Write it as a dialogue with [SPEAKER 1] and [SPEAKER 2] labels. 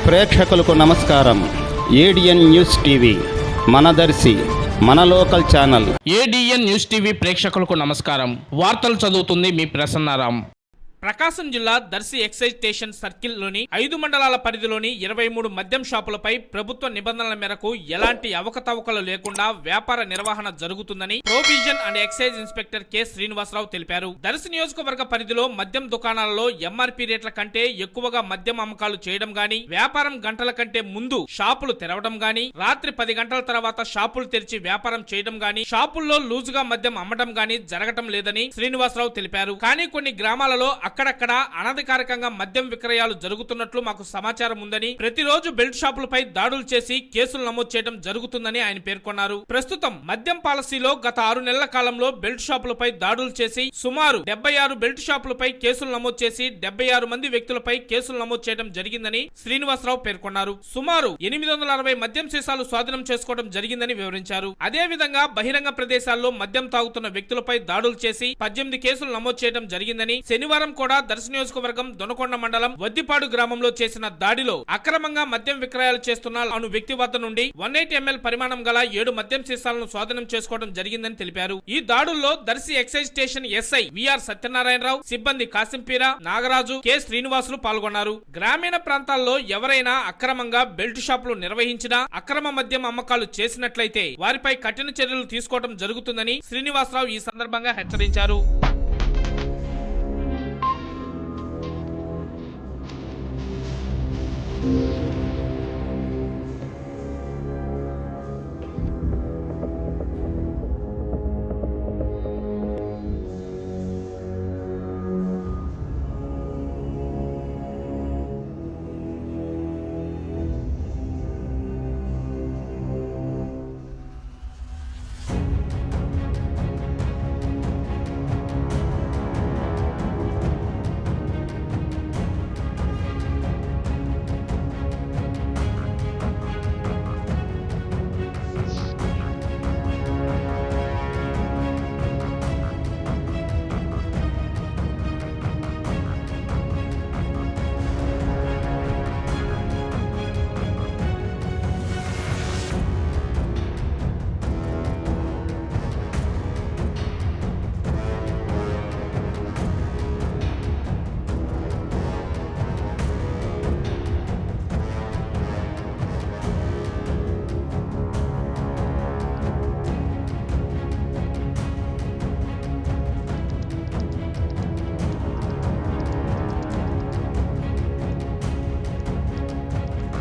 [SPEAKER 1] ప్రేక్షకులకు నమస్కారం. ADN news TV మనదర్శి మన local channel.
[SPEAKER 2] ADN news TV ప్రేక్షకులకు నమస్కారం. వార్తలు చదువుతుంది మీ ప్రసన్నారాం. ప్రకాశం జిల్లా దర్శి ఎక్సైజ్ స్టేషన్ సర్కిల్లోని 5 మండలాల పరిధిలోని 23 మద్యం షాపులపై ప్రభుత్వ నిబంధనల మేరకు ఎలాంటి అవకతవకలు లేకుండా వ్యాపార నిర్వహణ జరుగుతుందని provision and excise inspector K Srinivasarao తెలిపారు. దర్శి నియోజకవర్గ పరిధిలో మద్యం దుకాణాలలో ఎంఆర్పీ రేట్ల కంటే ఎక్కువగా మద్యం అమ్మకాలు చేయడం గాని, వ్యాపారం గంటల కంటే ముందు షాపులు తెరవడం గాని, రాత్రి 10 గంటల తర్వాత షాపులు తెరిచి వ్యాపారం చేయడం గాని, షాపుల్లో లూజుగా మద్యం అమ్మడం గాని జరగటం లేదని శ్రీనివాసరావు తెలిపారు. కానీ కొన్ని గ్రామాలలో అక్కడక్కడ అనధికారికంగా మద్యం విక్రయాలు జరుగుతున్నట్లు మాకు సమాచారం ఉందని, ప్రతిరోజు బెల్ట్ షాపులపై దాడులు చేసి కేసులు నమోదు చేయడం జరుగుతుందని ఆయన పేర్కొన్నారు. ప్రస్తుతం మద్యం పాలసీలో గత 6 నెలల కాలంలో బెల్ట్ షాపులపై దాడులు చేసి సుమారు 76 బెల్ట్ షాపులపై కేసులు నమోదు చేసి 76 మంది వ్యక్తులపై కేసులు నమోదు చేయడం జరిగిందని శ్రీనివాసరావు పేర్కొన్నారు. సుమారు 860 మద్యం సీసాలు స్వాధీనం చేసుకోవడం జరిగిందని వివరించారు. అదే విధంగా బహిరంగ ప్రదేశాల్లో మద్యం తాగుతున్న వ్యక్తులపై దాడులు చేసి 18 కేసులు నమోదు చేయడం జరిగిందని, శనివారం కూడా దర్శి నియోజకవర్గం దొనకొండ మండలం వద్దిపాడు గ్రామంలో చేసిన దాడిలో అక్రమంగా మద్యం విక్రయాలు చేస్తున్న అను వ్యక్తి వద్ద నుండి 180 ml పరిమాణం గల 7 మద్యం సీసాలను స్వాధీనం చేసుకోవడం జరిగిందని తెలిపారు. ఈ దాడుల్లో Darsi excise station SI V R Satyanarayanarao, సిబ్బంది కాసింపీర, నాగరాజు, కె శ్రీనివాసులు పాల్గొన్నారు. గ్రామీణ ప్రాంతాల్లో ఎవరైనా అక్రమంగా బెల్ట్ షాపులు నిర్వహించినా, అక్రమ మద్యం అమ్మకాలు చేసినట్లయితే వారిపై కఠిన చర్యలు తీసుకోవడం జరుగుతుందని శ్రీనివాసరావు ఈ సందర్భంగా హెచ్చరించారు.